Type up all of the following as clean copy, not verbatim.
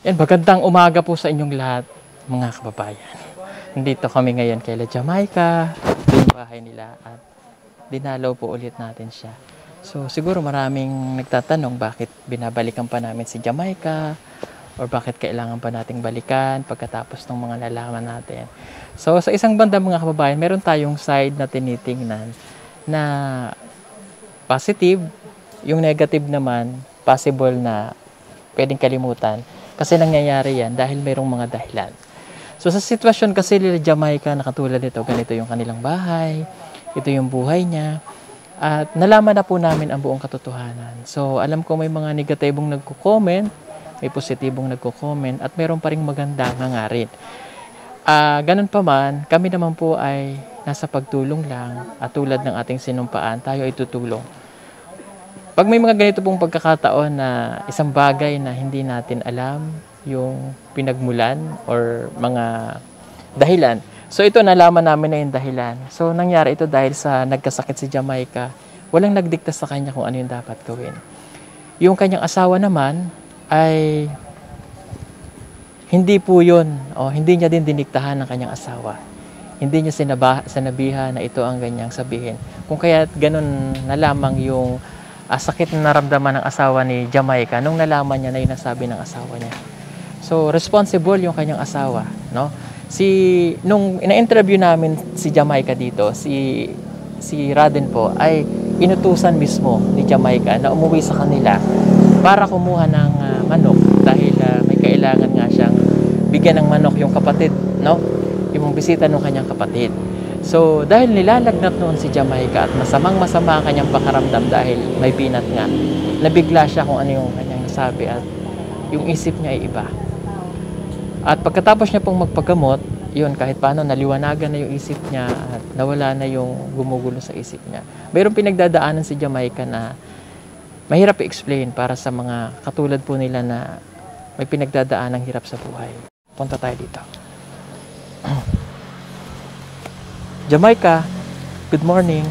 Yan, magandang umaga po sa inyong lahat, mga kababayan. Nandito kami ngayon kay La Jamaica, yung bahay nila, at dinalaw po ulit natin siya. So siguro maraming nagtatanong bakit binabalikan pa namin si Jamaica or bakit kailangan pa nating balikan pagkatapos ng mga nalaman natin. So sa isang banda, mga kababayan, meron tayong side na tinitingnan na positive, yung negative naman possible na pwedeng kalimutan. Kasi nangyayari yan dahil mayroong mga dahilan. So sa sitwasyon kasi nila Jamaica na katulad nito, ganito yung kanilang bahay, ito yung buhay niya, at nalaman na po namin ang buong katotohanan. So alam ko may mga negatibong nagko-comment, may positibong nagko-comment, at meron pa ring maganda nga rin. Ganun pa man, kami naman po ay nasa pagtulong lang, at tulad ng ating sinumpaan, tayo ay tutulong. Pag may mga ganito pong pagkakataon na isang bagay na hindi natin alam yung pinagmulan or mga dahilan. So ito, nalaman namin na yung dahilan. So nangyari ito dahil sa nagkasakit si Jamaica. Walang nagdikta sa kanya kung ano yung dapat gawin. Yung kanyang asawa naman ay hindi po yun. Hindi niya din diniktahan ng kanyang asawa. Hindi niya sinabihan na ito ang ganyang sabihin. Kung kaya ganun na lamang yung sakit na naramdaman ng asawa ni Jamaica nung nalaman niya na yung nasabi ng asawa niya. So, responsible yung kanyang asawa, no? Nung ina-interview namin si Jamaica dito, si Raden po ay inutusan mismo ni Jamaica na umuwi sa kanila para kumuha ng manok dahil may kailangan nga siyang bigyan ng manok yung kapatid, no? Yung bisita ng kanyang kapatid. So, dahil nilalagnat noon si Jamaica at masamang-masama ang kanyang pakaramdam dahil may binat nga, nabigla siya kung ano yung kanyang nasabi at yung isip niya ay iba. At pagkatapos niya pong magpagamot, yun, kahit paano naliwanagan na yung isip niya at nawala na yung gumugulo sa isip niya. Mayroong pinagdadaanan si Jamaica na mahirap i-explain para sa mga katulad po nila na may pinagdadaan ng hirap sa buhay. Punta tayo dito. Jamaica, good morning.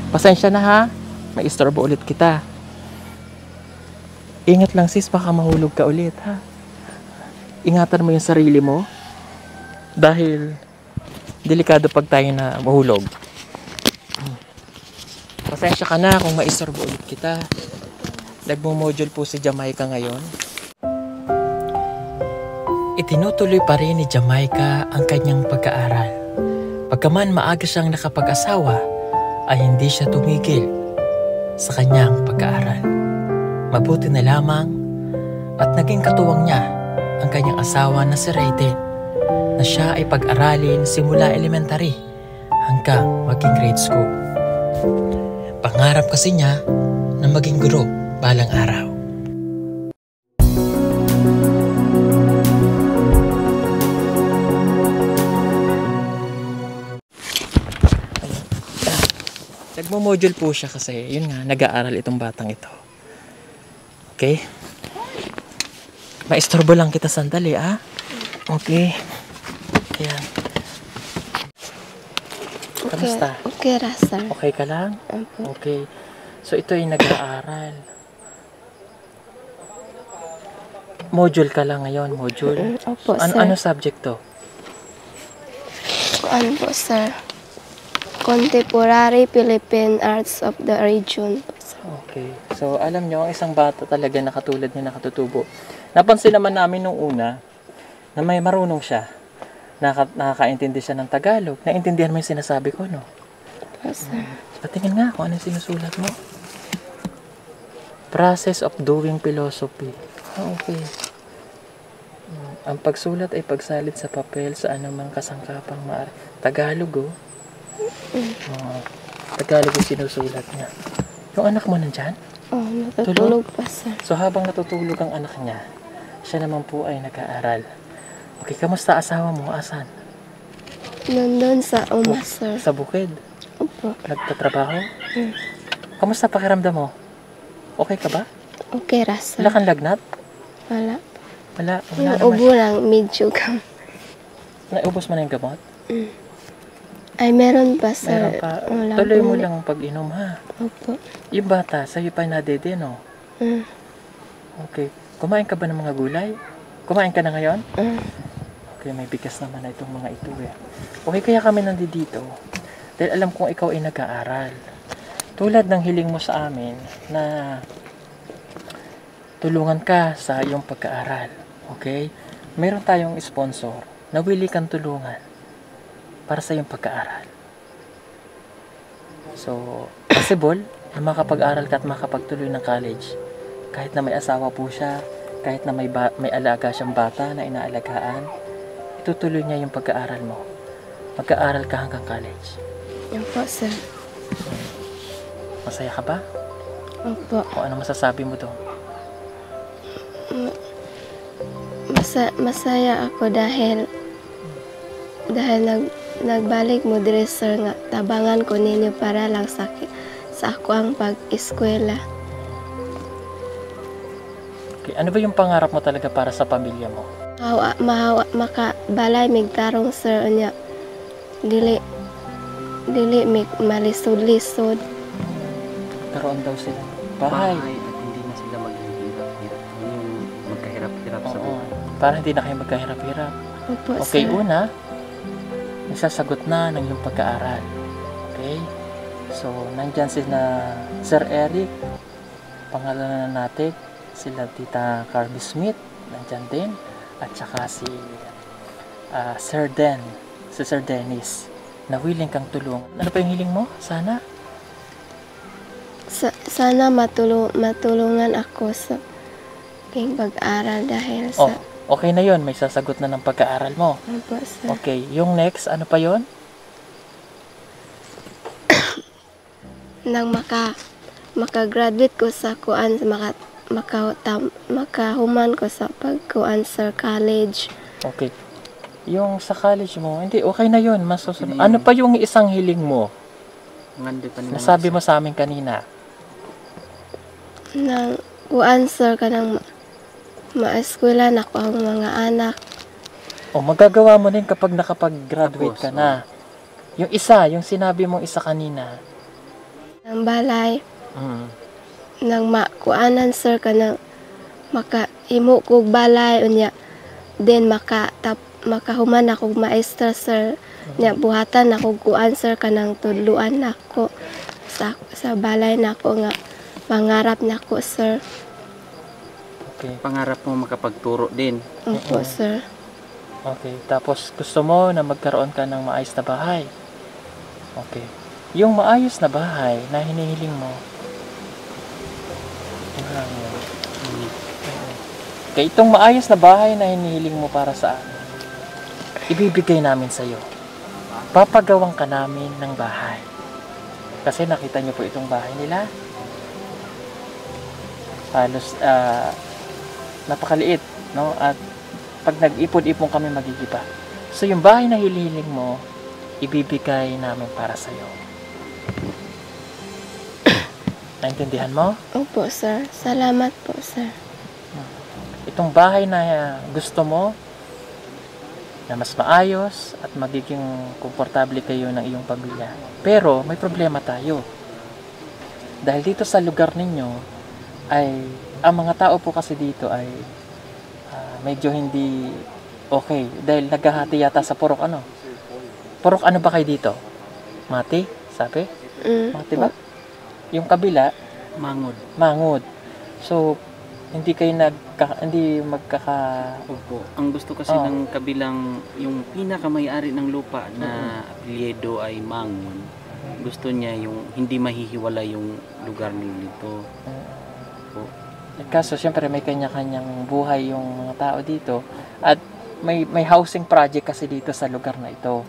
Pasensya na ha, may istorbo ulit kita. Ingat lang sis, baka mahulog ka ulit ha. Ingatan mo yung sarili mo dahil delikado pag tayo na mahulog. Pasensya ka na kung maistorbo ulit kita. Nagmo-module po si Jamaica ngayon. Itinutuloy pa rin ni Jamaica ang kanyang pag-aaral. Pagkaman maaga siyang nakapag-asawa, ay hindi siya tumigil sa kanyang pag-aaral. Mabuti na lamang at naging katuwang niya ang kanyang asawa na si Raiden, na siya ay pag-aralin simula elementary hanggang maging grade school. Pangarap kasi niya na maging guro balang araw. Nagmo-module po siya kasi, yun nga, nag-aaral itong batang ito. Okay? Maistorbo lang kita sandali, ah? Okay. Ayan. Kamusta? Okay, Rasa. Okay ka lang? Okay. So, ito ay nag-aaral. Module ka lang ngayon, module? Opo, sir. Ano subject to? Ano po, sir? Contemporary Philippine Arts of the Region. Okay. So, alam nyo, ang isang bata talaga na katulad niya nakatutubo. Napansin naman namin nung una na may marunong siya. Nakakaintindi siya ng Tagalog. Naintindihan mo yung sinasabi ko, no? Sir. Patingin nga kung ano yung sinusulat mo. Process of doing philosophy. Okay. Ang pagsulat ay pagsalit sa papel sa anumang kasangkapang Tagalog, oh. Tagalog yung sinusulat niya. Yung anak mo nandyan? Natutulog pa, sir. So habang natutulog ang anak niya, siya naman po ay nag-aaral. Okay, kamusta asawa mo? Asan? Nandun sa uma, sir. Sa bukid? Opo. Nagtatrabaho? Kamusta pakiramdam mo? Okay ka ba? Okay, Rasa. Wala kang lagnat? Wala. Wala Ubo lang, medyo kam. Naubos mo na yung gamot? Ay, meron pa, sir. Meron pa. Tuloy mo lang ang pag-inom, ha? Opo. Yung bata, sa'yo pa nadede, no? Okay. Kumain ka ba ng mga gulay? Kumain ka na ngayon? Mm. Okay, may bigas naman na itong mga ito eh. Okay, kaya kami nandito. Dahil alam kong ikaw ay nag-aaral. Tulad ng hiling mo sa amin na tulungan ka sa iyong pag-aaral. Okay? Meron tayong sponsor na willing kang tulungan para sa iyong pag-aaral. So, possible na makapag-aral ka at makapagtuloy ng college. Kahit na may asawa po siya, kahit na may alaga siyang bata na inaalagaan, itutuloy niya yung pag-aaral mo. Mag-aaral ka hanggang college. Opo, sir. Masaya ka ba? Opo. O ano masasabi mo doon? Masaya ako dahil nagbalik mo dire, sir, nga tabangan ko ninyo para lang sa ako ang pag-eskwela. Okay, ano ba yung pangarap mo talaga para sa pamilya mo? Makabalay mig tarong, sir, nya dili mig malisod-lisod. Karoon daw sila bahay. At hindi na sila maghihirap-hirap. Yung magkahirap-hirap sa Oo, buhay. para hindi na kayo magkahirap-hirap. Opo, Okay, sir. una, nasasagot na ng iyong pag-aaral. Okay? So, nandyan sila Sir Eric, pangalanan natin, sila Tita Carby Smith, nandyan din, at saka si Sir Dennis, na willing kang tulong. Ano pa yung hiling mo? Sana? Sana matulungan ako sa aking pag-aral dahil Oh, sa... okay na yon, may sasagot na ng pag-aaral mo. Opo, sir. Okay, yung next, ano pa yon? Nang makagraduate ko sa kuan, makahuman ko sa pagkuan sa college. Okay. Yung sa college mo, hindi, okay na yun. Masusunod. Hindi. Ano pa yung isang hiling mo? Ngandi pa nila. Nasabi mo sa amin kanina. Nang kuan, sir, kanang maeskwela na ko ang mga anak. O, magagawa mo din kapag nakapag-graduate Tapos, ka na. Yung isa, yung sinabi mong isa kanina. Nang balay, Mm. nang makuanan, sir, kanang makahimo kog balay, unya, then makahuman ako maestra, sir, nya buhatan ako kuan, sir, kanang tudluan nako sa balay nako nga pangarap nako, sir. Okay. Pangarap mo makapagturo din. Opo, Oo. sir. Okay. Tapos, gusto mo na magkaroon ka ng maayos na bahay. Okay. Yung maayos na bahay na hinihiling mo, yun lang yun. Okay, itong maayos na bahay na hinihiling mo para sa amin, ibibigay namin sa iyo. Papagawan ka namin ng bahay. Kasi nakita niyo po itong bahay nila. Halos napakaliit, no? At pag nag-ipon-ipon kami magigiba. So yung bahay na hinihiling mo, ibibigay namin para sa iyo. Naintindihan mo? Opo, sir. Salamat po, sir. Itong bahay na gusto mo, na mas maayos at magiging komportable kayo ng iyong pamilya. Pero may problema tayo. Dahil dito sa lugar ninyo, ay ang mga tao po kasi dito ay medyo hindi okay. Dahil naghahati yata sa purok ano. Purok ano ba kayo dito? Mati? Sabi? Mati ba? Yung kabila, Mangod. mangod. So, hindi kayo hindi magkaka... Opo. Ang gusto kasi Oo. ng kabilang, yung pinakamay-ari ng lupa na apelyido ay Mangod. Gusto niya yung hindi mahihiwala yung lugar nito. Po. Kaso, syempre, may kanya-kanyang buhay yung mga tao dito. At may housing project kasi dito sa lugar na ito.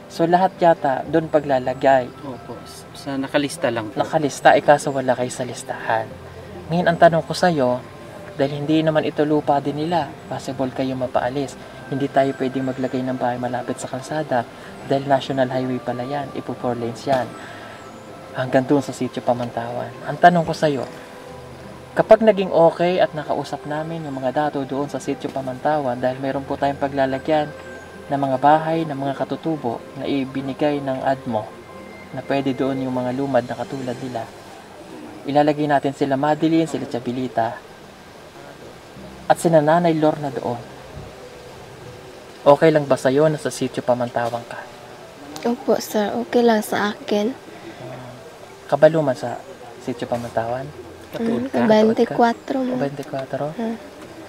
So, lahat yata doon paglalagay. Opo. Sa nakalista lang po. Nakalista, kaso wala kayo sa listahan. Ngayon, ang tanong ko sa'yo, dahil hindi naman ito lupa din nila, possible kayo mapaalis. Hindi tayo pwedeng maglagay ng bahay malapit sa kalsada dahil national highway pala yan, ipo 4 lanes yan. Hanggang doon sa sitio Pamantawan. Ang tanong ko sa'yo, kapag naging okay at nakausap namin yung mga dato doon sa sitio Pamantawan dahil mayroon po tayong paglalagyan ng mga bahay, ng mga katutubo na ibinigay ng ADMO na pwede doon yung mga lumad na katulad nila. Ilalagay natin sila Madeline, sila Chabilita, at sina Nanay Lorna doon. Okay lang ba sa'yo na sa sitio Pamantawang ka? Opo, sir. Okay lang sa akin. Kabalo man sa sitio Pamantawan? Katuod ka? 24 mo. 24? Ah,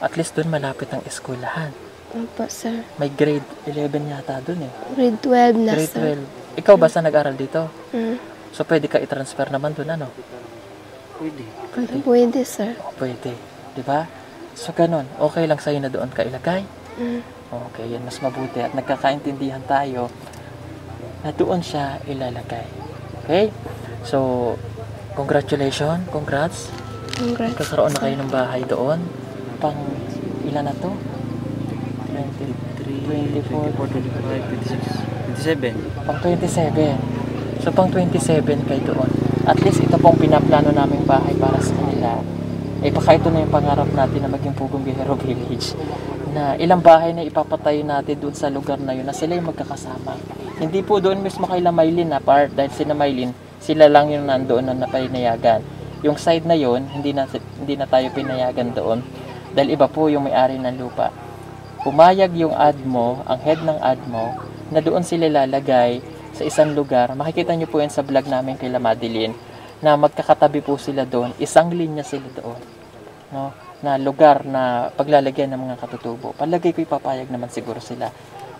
At least doon malapit ang eskwelahan. Opo, sir. May grade 11 yata doon eh. Grade 12 na, Grade sir. 12. Ikaw ba sa nag-aral dito? Mm. So pwede ka i-transfer naman doon ano? Pwede. Pwede. Pwede, sir. Pwede. 'Di ba? So ganun, okay lang sa'yo na doon ka ilagay? Mm. Okay, yan mas mabuti at nagkakaintindihan tayo na doon siya ilalagay. Okay? So, congratulations, congrats. Congrats. Kakaroon na kayo ng bahay doon. Pang ilan na to? 24, 25, 26, 27. Pang 27. So, pang 27 kayo doon. At least ito pong pinaplano naming bahay para sa kanila. Eh, baka ito na yung pangarap natin na maging Pugong Biyahero Village. Na ilang bahay na ipapatayo natin doon sa lugar na yun na sila yung magkakasama. Hindi po doon mismo kay Maylin na part dahil si Maylin, sila lang yung nandoon na napanayagan. Yung side na yun, hindi na tayo pinayagan doon dahil iba po yung may-ari ng lupa. Pumayag yung ADMO, ang head ng ADMO, na doon sila lalagay sa isang lugar. Makikita nyo po yan sa vlog namin kay Madeline na magkakatabi po sila doon. Isang linya sila doon. No? Na lugar na paglalagyan ng mga katutubo. Palagay ko ipapayag naman siguro sila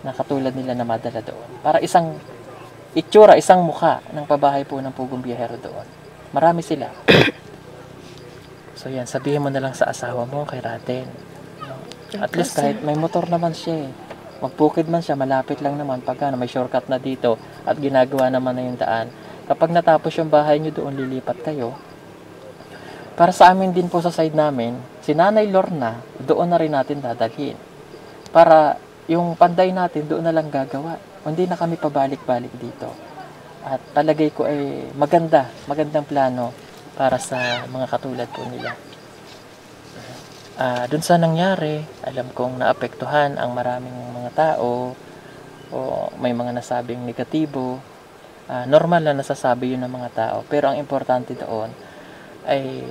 na katulad nila na madala doon. Para isang itsura, isang mukha ng pabahay po ng Pugong Biyahero doon. Marami sila. So yan, sabihin mo na lang sa asawa mo, kay Raden. At least kahit may motor naman siya eh. Magbukid man siya, malapit lang naman. Pagka may shortcut na dito at ginagawa naman na yung daan. Kapag natapos yung bahay nyo doon, lilipat kayo. Para sa amin din po sa side namin, si Nanay Lorna, doon na rin natin dadalhin. Para yung panday natin, doon na lang gagawa. Hindi na kami pabalik-balik dito. At palagay ko ay magandang plano para sa mga katulad po nila. Doon sa nangyari, alam kong naapektuhan ang maraming mga tao o may mga nasabing negatibo. Normal na nasasabi yun ng mga tao. Pero ang importante doon ay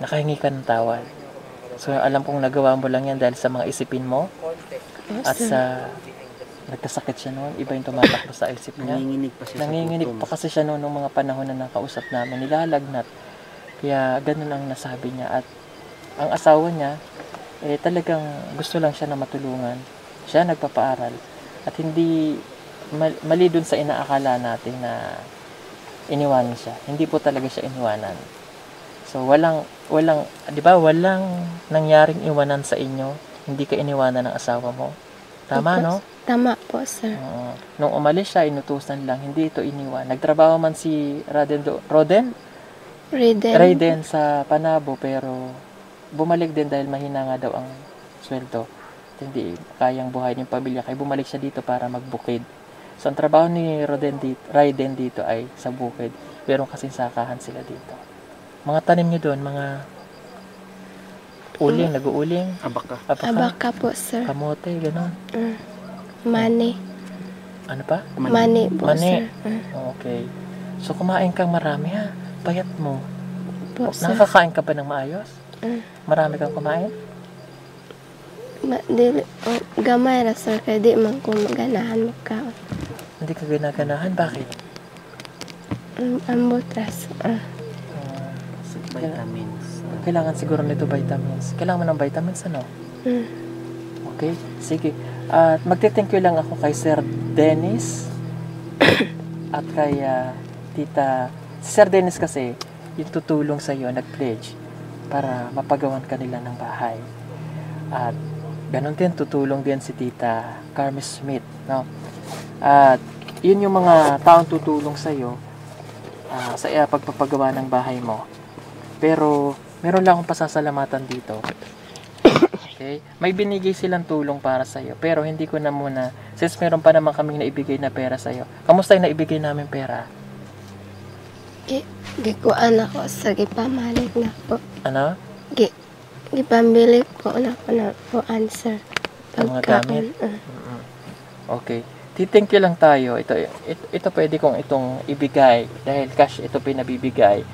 nakahingi ka ng tawad. So alam kong nagawa mo lang yan dahil sa mga isipin mo at sa nagkasakit siya noon. Iba yung tumatakbo sa isip niya. Nanginginig pa siya Nanginginig sa pa kasi siya noon ng mga panahon na nakausap namin. Nilalagnat. Kaya ganun ang nasabi niya. At ang asawa niya, talagang gusto lang siya na matulungan. Siya nagpapaaral. At hindi mali dun sa inaakala natin na iniwanan siya. Hindi po talaga siya iniwanan. So walang 'di ba, walang nangyaring iwanan sa inyo. Hindi ka iniwanan ng asawa mo. Tama, no? Tama po, sir. Nung umalis siya, inutusan lang, hindi ito iniwan. Nagtrabaho man si Raiden sa Panabo, pero bumalik din dahil mahina nga daw ang sweldo. Hindi kayang buhayin yung pamilya, kaya bumalik siya dito para magbukid. So, ang trabaho ni Raiden dito ay sa bukid. Pero kasing sakahan sila dito. Mga tanim nyo doon, mga uling, nag-uuling, Abaka. Abaka po, sir. kamote, gano'n. Mani. Ano pa? Mani po, Mani. sir. Okay. So, kumain kang marami ha. Payat mo. Po, sir. Nakakain ka ba ng maayos? Mm. Marami kang kumain? Gamay ra, sir. Kaya di man ko maganahan ka. Hindi ka ginaganahan. Bakit? Ambot ras. Vitamins. Kailangan siguro nito vitamins. Kailangan mo ng vitamins, ano? Okay? Sige. At magte-thank you lang ako kay Sir Dennis at kay Tita. Si Sir Dennis kasi, yung tutulong sa iyo, nag-pledge para mapagawan kanila ng bahay. At ganun din, tutulong din si Tita Carmen Smith, no? At yun yung mga taong tutulong sa iyo sa pagpapagawa ng bahay mo. Pero meron lang akong pasasalamatan dito. Okay? May binigay silang tulong para sa iyo, pero hindi ko na muna, since meron pa naman kaming naibigay na pera sa iyo. Kamusta yung naibigay namin pera? Gikuan ako sa gipamalig na po. Ano? Gipambili po na po na po answer. Ang mga gamit? Okay. Thank you lang tayo. Ito pwede kong itong ibigay dahil cash ito pinabibigay.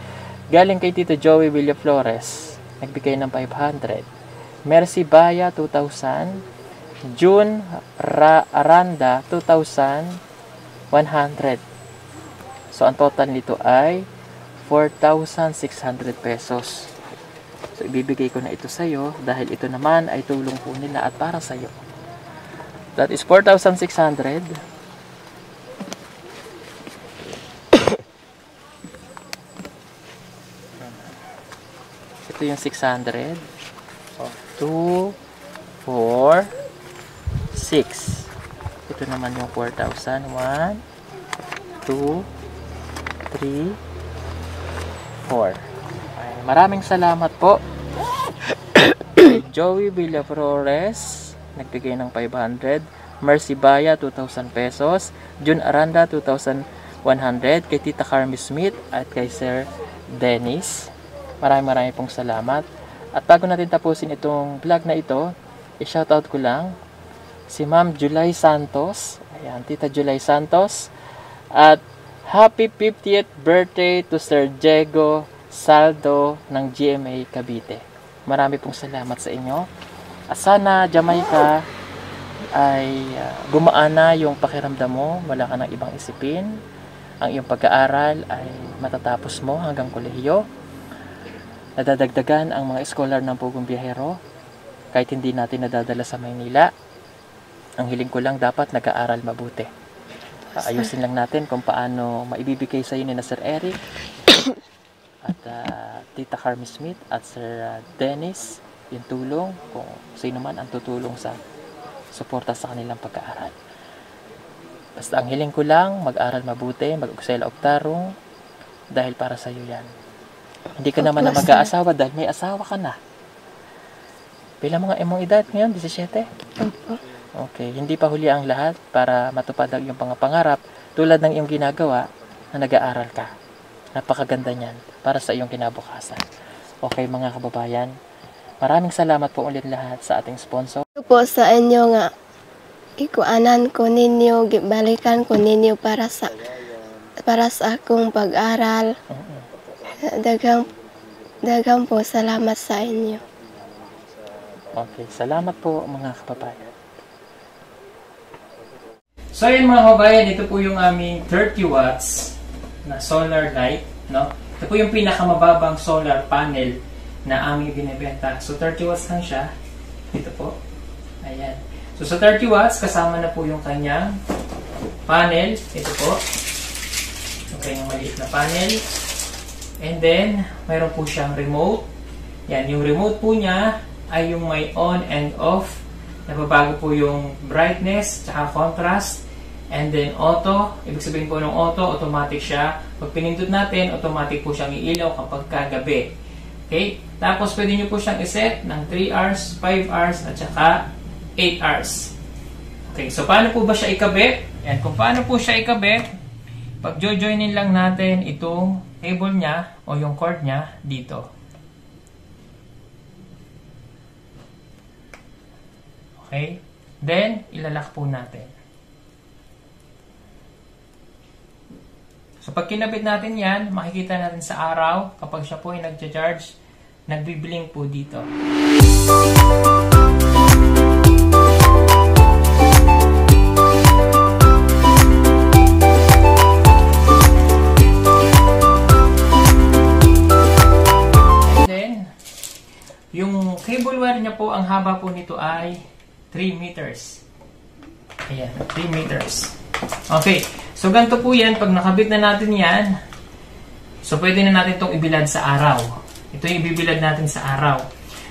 Galing kay Tito Joey Villaflores, nagbigay ng 500. Mercy Baya, 2,000. June Aranda 2,100. So, ang total nito ay 4,600 pesos. So, ibibigay ko na ito sa'yo dahil ito naman ay tulong po nila at para sa'yo. That is 4,600. Ito yung 600. So, 2, 4, 6. Ito naman yung 4,000. 1, 2, 3, 4. Ay, maraming salamat po. Joey Villaflores, nagbigay ng 500. Mercy Baya, 2,000 pesos. June Aranda, 2,100. Kay Tita Carmi Smith at kay Sir Dennis. Maraming pong salamat. At bago natin tapusin itong vlog na ito, i-shoutout ko lang si Ma'am Julay Santos. Ayan, Tita Julay Santos. At happy 50th birthday to Sir Diego Saldo ng GMA Cavite. Marami pong salamat sa inyo. At sana, Jamaica, ay gumaan na yung pakiramdam mo. Wala ka ng ibang isipin. Ang iyong pag-aaral ay matatapos mo hanggang kolehiyo. Nadadagdagan ang mga scholar ng Pugong Biyahero. Kahit hindi natin nadadala sa Maynila. Ang hiling ko lang dapat nag-aaral mabuti. Ayusin lang natin kung paano maibibigay sa iyo ni na Sir Eric at Tita Carmi Smith at Sir Dennis yung tulong kung sino man ang tutulong sa suporta sa kanilang pag-aaral. Basta ang hiling ko lang, mag-aral mabuti, mag-uksela oktarong dahil para sa iyo yan. Hindi ka naman na mag-aasawa dahil may asawa ka na. Bilang mga imong edad ngayon, 17? Opo. Okay, hindi pa huli ang lahat para matupad ang iyong pangarap tulad ng iyong ginagawa na nag-aaral ka. Napakaganda niyan para sa iyong kinabukasan. Okay mga kababayan, maraming salamat po ulit lahat sa ating sponsor. Ito po sa inyo nga, ikuanan ko ninyo, balikan ko ninyo para sa akong pag-aral. Daghang po salamat sa inyo. Okay, salamat po mga kababayan. So ayun mga kababayan, ito po yung aming 30 watts na solar light, no? Ito po yung pinakamababang solar panel na aming binibenta. So 30 watts lang siya. Ito po. Ayan. So sa 30 watts, kasama na po yung kanyang panel. Ito po. Yung kanyang maliit na panel. And then, mayroon po siyang remote. Yan, yung remote po niya ay yung may on and off. Nababago po yung brightness, tsaka contrast, and then auto. Ibig sabihin po ng auto, automatic siya. Pag pinindot natin, automatic po siyang iilaw kapag kagabi. Okay? Tapos pwede nyo po siyang iset ng 3 hours, 5 hours, at saka 8 hours. Okay, so paano po ba siya ikabit? Yan, kung paano po siya ikabit, pag jojoinin lang natin itong cable niya o yung cord niya dito. Okay? Then, ilalak po natin. So, pag kinabit natin yan, makikita natin sa araw, kapag siya po ay nag-charge, nagbiblink po dito. And then, yung cable wire niya po, ang haba po nito ay 3 meters. Ayan, 3 meters. Okay, so ganito po yan. Pag nakabit na natin yan, so pwede na natin itong ibilad sa araw. Ito yung ibibilad natin sa araw.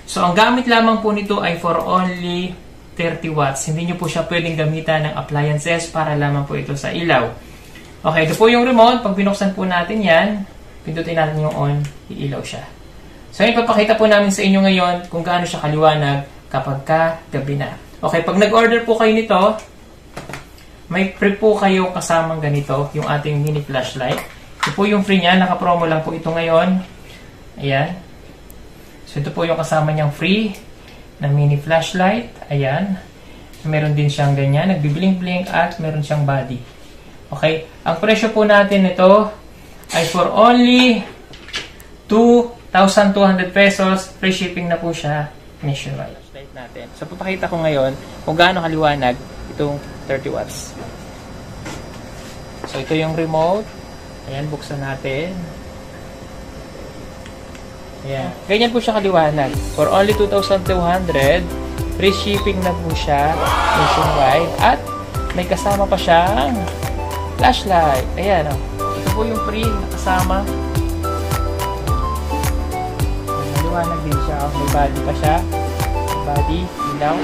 So ang gamit lamang po nito ay for only 30 watts. Hindi nyo po siya pwedeng gamitan ng appliances para lamang po ito sa ilaw. Okay, ito po yung remote. Pag binuksan po natin yan, pindutin natin yung on, iilaw siya. So ipapakita po namin sa inyo ngayon kung gaano siya kaliwanag kapag gabi na. Okay, pag nag-order po kayo nito, may free po kayo kasamang ganito, yung ating mini flashlight. Ito po yung free niya, naka-promo lang po ito ngayon. Ayan. So ito po yung kasama niyang free na mini flashlight. Ayan. Meron din siyang ganyan, nagbiblink-blink at meron siyang body. Okay, ang presyo po natin ito ay for only 2,200 pesos. Free shipping na po siya nationwide. gamit natin. So, papakita ko ngayon kung gaano kaliwanag itong 30 watts. So, ito yung remote. Ayan, buksan natin. Ayan. Ganyan po siya kaliwanag. For only 2,200, free shipping na po siya nationwide. At may kasama pa siyang flashlight. Ayan, oh. Ito po yung free na kasama. Maliwanag din siya. May body pa siya. Body, ilaw.